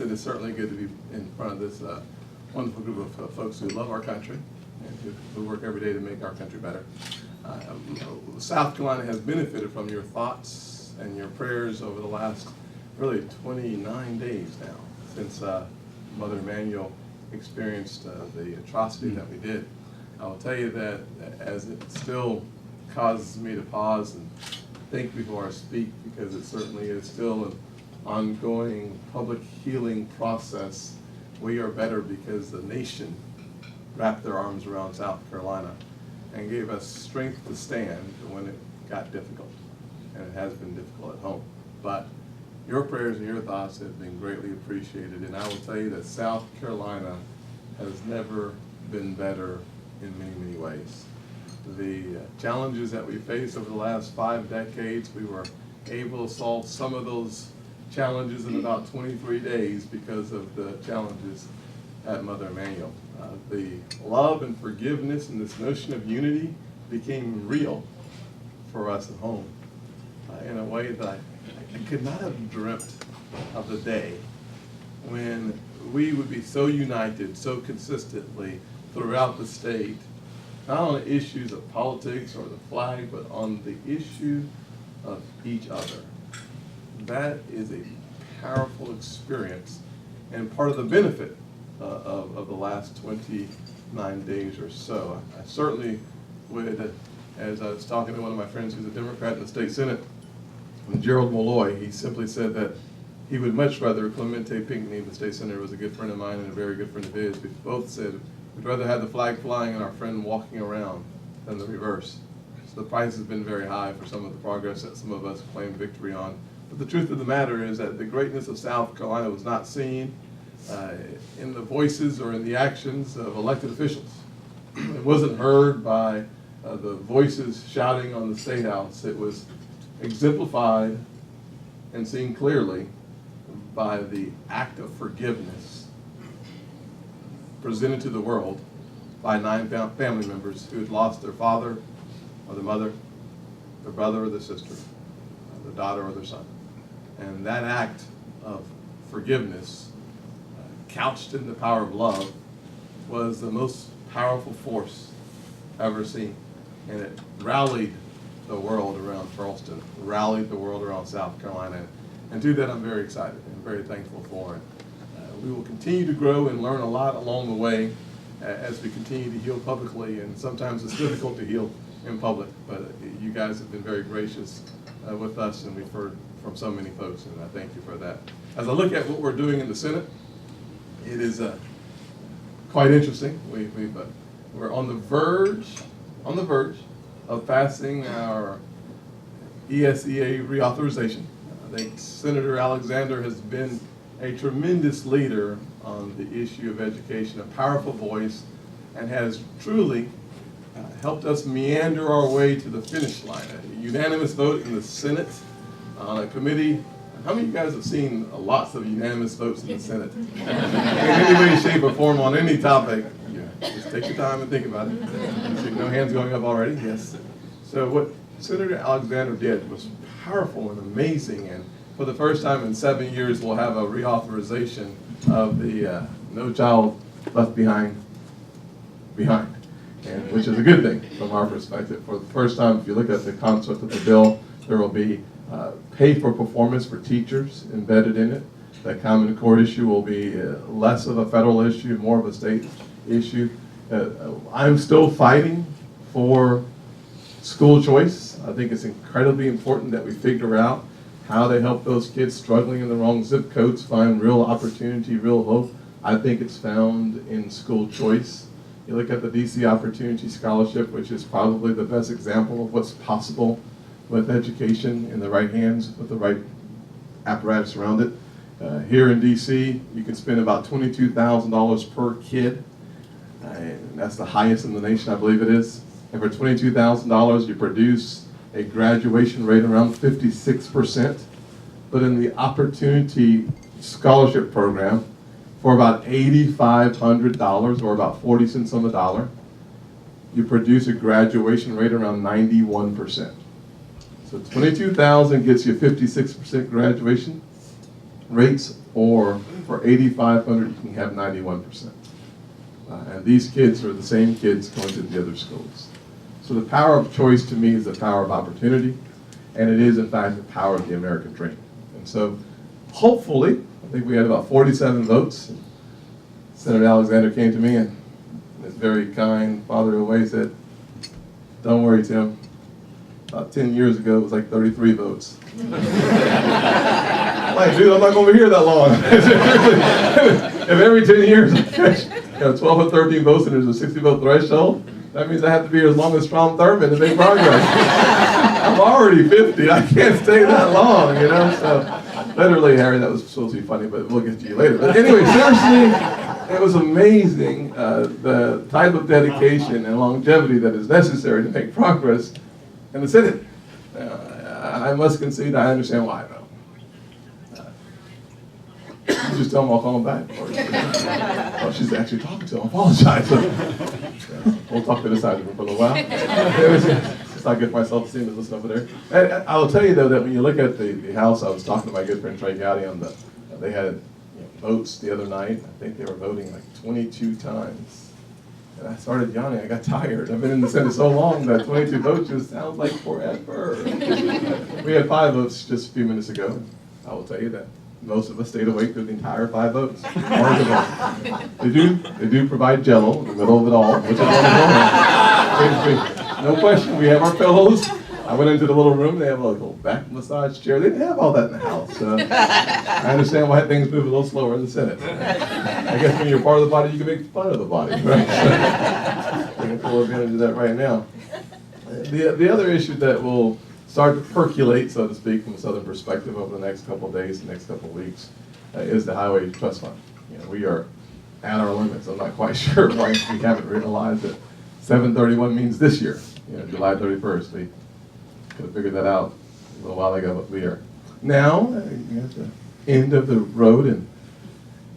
It is certainly good to be in front of this wonderful group of folks who love our country and who work every day to make our country better. South Carolina has benefited from your thoughts and your prayers over the last really 29 days now since Mother Emanuel experienced the atrocity that we did. I will tell you that as it still causes me to pause and think before I speak, because it certainly is still an ongoing public healing process. We are better because the nation wrapped their arms around South Carolina and gave us strength to stand when it got difficult, and it has been difficult at home. But your prayers and your thoughts have been greatly appreciated, and I will tell you that South Carolina has never been better in many, many ways. The challenges that we faced over the last 5 decades, we were able to solve some of those challenges in about 23 days because of the challenges at Mother Emanuel. The love and forgiveness and this notion of unity became real for us at home in a way that I could not have dreamt of the day when we would be so united, so consistently throughout the state, not on the issues of politics or the flag, but on the issue of each other. That is a powerful experience and part of the benefit of the last 29 days or so. I certainly would, as I was talking to one of my friends who's a Democrat in the state Senate, Gerald Malloy, he simply said that he would much rather Clemente Pinckney, the state senator, was a good friend of mine and a very good friend of his. We both said we'd rather have the flag flying and our friend walking around than the reverse. So the price has been very high for some of the progress that some of us claimed victory on. But the truth of the matter is that the greatness of South Carolina was not seen in the voices or in the actions of elected officials. It wasn't heard by the voices shouting on the State House. It was exemplified and seen clearly by the act of forgiveness presented to the world by 9 family members who had lost their father or their mother, their brother or their sister, their daughter or their son. And that act of forgiveness, couched in the power of love, was the most powerful force ever seen. And it rallied the world around Charleston, rallied the world around South Carolina. And to that I'm very excited and very thankful for it. We will continue to grow and learn a lot along the way as we continue to heal publicly, and sometimes it's difficult to heal in public, but you guys have been very gracious with us, and we've heard from so many folks, and I thank you for that. As I look at what we're doing in the Senate, it is quite interesting. We're on the verge of passing our ESEA reauthorization. I think Senator Alexander has been a tremendous leader on the issue of education, a powerful voice, and has truly helped us meander our way to the finish line. A unanimous vote in the Senate on a committee. How many of you guys have seen lots of unanimous votes in the Senate? In any way, shape, or form on any topic? Yeah, just take your time and think about it. I see no hands going up already. Yes. So what Senator Alexander did was powerful and amazing, and for the first time in 7 years, we'll have a reauthorization of the No Child Left Behind, and which is a good thing from our perspective. For the first time, if you look at the concept of the bill, there will be pay for performance for teachers embedded in it. That Common Core issue will be less of a federal issue, more of a state issue. I'm still fighting for school choice. I think it's incredibly important that we figure out how to help those kids struggling in the wrong zip codes find real opportunity, real hope. I think it's found in school choice. You look at the DC Opportunity Scholarship, which is probably the best example of what's possible with education in the right hands, with the right apparatus around it. Here in DC, you can spend about $22,000 per kid. And that's the highest in the nation, I believe it is. And for $22,000, you produce a graduation rate around 56%. But in the Opportunity Scholarship Program, for about $8,500, or about 40 cents on the dollar, you produce a graduation rate around 91%. So $22,000 gets you 56% graduation. rates, or for 8,500 you can have 91%. And these kids are the same kids going to the other schools. So the power of choice to me is the power of opportunity, and it is in fact the power of the American dream. And so hopefully, I think we had about 47 votes. Senator Alexander came to me and in his very kind fatherly way said, "Don't worry, Tim. About 10 years ago, it was like 33 votes." I'm like, dude, I'm not going to be here that long. If every 10 years I have 12 or 13 votes and there's a 60 vote threshold, that means I have to be here as long as Strom Thurmond to make progress. I'm already 50. I can't stay that long, you know? So, literally, Harry, that was supposed to be funny, but we'll get to you later. But anyway, seriously, it was amazing the type of dedication and longevity that is necessary to make progress in the Senate. I must concede, I understand why, though. You just tell them I'll call them back. Oh, she's actually talking to him. I apologize. We'll talk to the side of him for a little while. Just not get myself to see him and listen over there. And I will tell you, though, that when you look at the House, I was talking to my good friend Trey Gowdy on they had votes the other night. I think they were voting like 22 times. And I started yawning. I got tired. I've been in the Senate so long that 22 votes just sounds like forever. We had 5 votes just a few minutes ago. I will tell you that most of us stayed awake through the entire 5 votes. They do provide Jell-O in the middle of it all, which is wonderful. No question, we have our pillows. I went into the little room. They have a little back massage chair. They didn't have all that in the house. I understand why things move a little slower in the Senate. I guess when you're part of the body, you can make fun of the body, right? We can full advantage of that right now. The other issue that will start to percolate, so to speak, from a Southern perspective over the next couple of days, the next couple of weeks, is the Highway Trust Fund. We are at our limits. I'm not quite sure why we haven't realized that 7/31 means this year, July 31st. We could have figured that out a little while ago, but we are now at the end of the road, and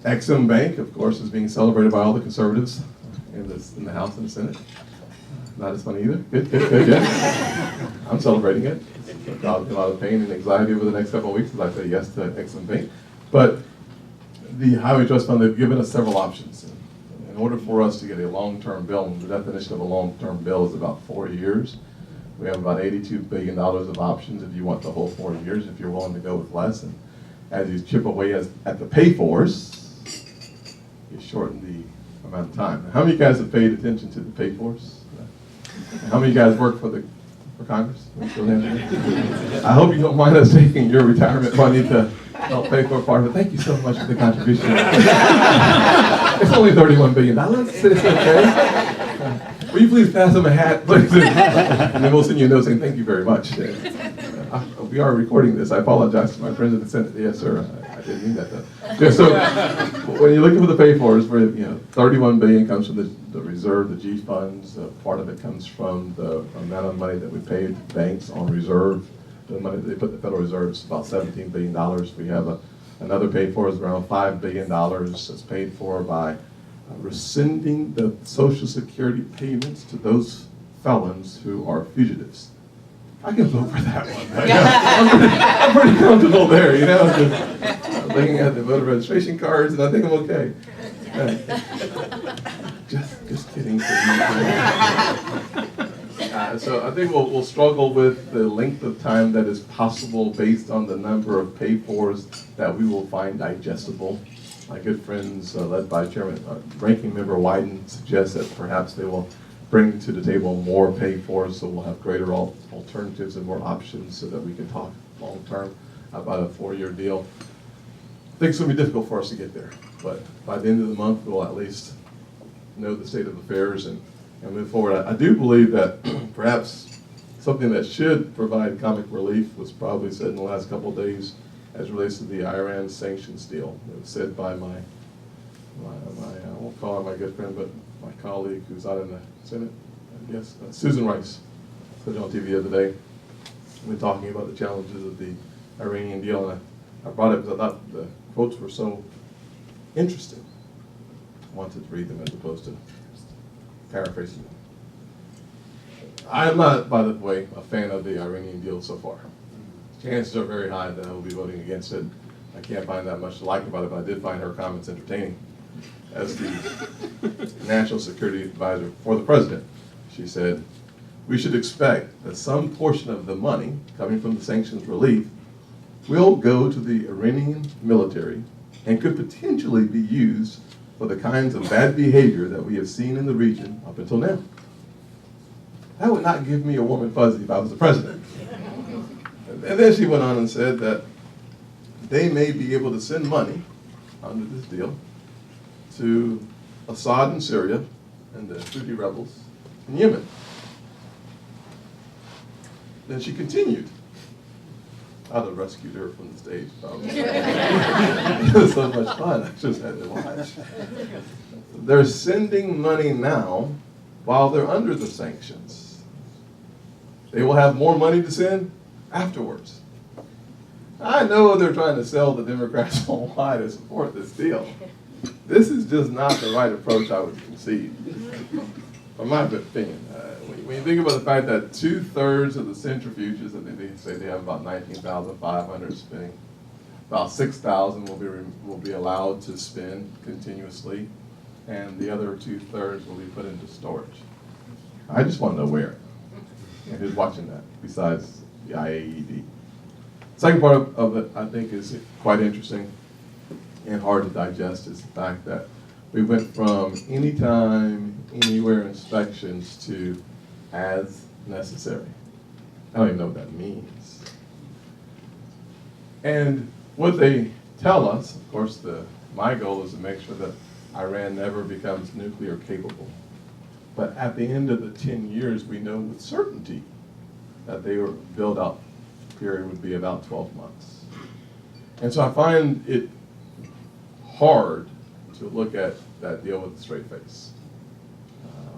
Exim Bank, of course, is being celebrated by all the conservatives in the House and the Senate. Not as funny either. Good, yeah. I'm celebrating it. It's causing a lot of pain and anxiety over the next couple of weeks as I say yes to Exim Bank. But the Highway Trust Fund, they've given us several options. In order for us to get a long-term bill, and the definition of a long-term bill is about 4 years, we have about $82 billion of options if you want the whole 4 years, if you're willing to go with less. And as you chip away at the pay-fors, you shorten the amount of time. Now, how many of you guys have paid attention to the pay-fors? How many of you guys work for Congress? I hope you don't mind us taking your retirement money to help pay for a part of it. Thank you so much for the contribution. It's only $31 billion. It's okay. Will you please pass them a hat, please? And then we'll send you a note saying thank you very much. We are recording this. I apologize to my friends in the Senate. Yes, sir. I didn't mean that though. Yeah, so when you look at the pay-fors, where $31 billion comes from the reserve, the G funds. Part of it comes from the amount of money that we pay banks on reserve. The money that they put in the Federal Reserve is about $17 billion. We have another pay-for is around $5 billion that's paid for by rescinding the Social Security payments to those felons who are fugitives. I can vote for that one. I'm pretty comfortable there, just looking at the voter registration cards, and I think I'm okay. Just kidding. So I think we'll struggle with the length of time that is possible based on the number of pay-fors that we will find digestible. My good friends, led by Ranking Member Wyden, suggest that perhaps they will bring to the table more pay-fors, so we'll have greater alternatives and more options so that we can talk long-term about a 4-year deal. I think it's going to be difficult for us to get there, but by the end of the month, we'll at least know the state of affairs and move forward. I do believe that perhaps something that should provide comic relief was probably said in the last couple of days as it relates to the Iran sanctions deal. It was said by my I won't call her my good friend, but my colleague who's out in the Senate, I guess, Susan Rice, said on TV the other day. We're talking about the challenges of the Iranian deal, and I brought it because I thought the quotes were so interesting. I wanted to read them as opposed to paraphrasing them. I am not, by the way, a fan of the Iranian deal so far. Chances are very high that I will be voting against it I can't find that much to like about it, but I did find her comments entertaining. As the National Security Advisor for the President, she said, "We should expect that some portion of the money coming from the sanctions relief will go to the Iranian military and could potentially be used for the kinds of bad behavior that we have seen in the region up until now." That would not give me a warm and fuzzy if I was the president. And then she went on and said that they may be able to send money under this deal to Assad in Syria and the Houthi rebels in Yemen. Then she continued. I'd have rescued her from the stage, probably. It was so much fun, I just had to watch. They're sending money now while they're under the sanctions. They will have more money to send afterwards. I know they're trying to sell the Democrats on why to support this deal. This is just not the right approach I would concede, from my opinion. When you think about the fact that 2/3 of the centrifuges, I think they say they have about 19,500 spinning, about 6,000 will be allowed to spin continuously, and the other 2/3 will be put into storage. I just want to know where, and who's watching that besides the IAED. Second part of it, I think, is quite interesting and hard to digest, is the fact that we went from anytime, anywhere inspections to as necessary. I don't even know what that means. And what they tell us, of course, my goal is to make sure that Iran never becomes nuclear capable. But at the end of the 10 years, we know with certainty that their build-out period would be about 12 months. And so I find it hard to look at that deal with a straight face.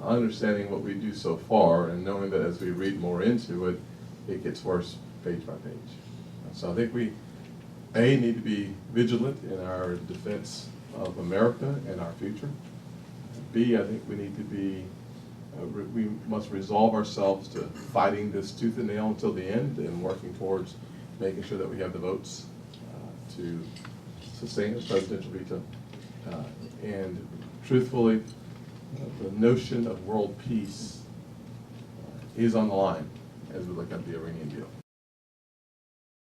Understanding what we do so far and knowing that as we read more into it, it gets worse page by page. So I think we, A, need to be vigilant in our defense of America and our future. B, I think we need to be, we must resolve ourselves to fighting this tooth and nail until the end and working towards making sure that we have the votes to sustain a presidential veto. And truthfully, the notion of world peace is on the line as we look at the Iranian deal.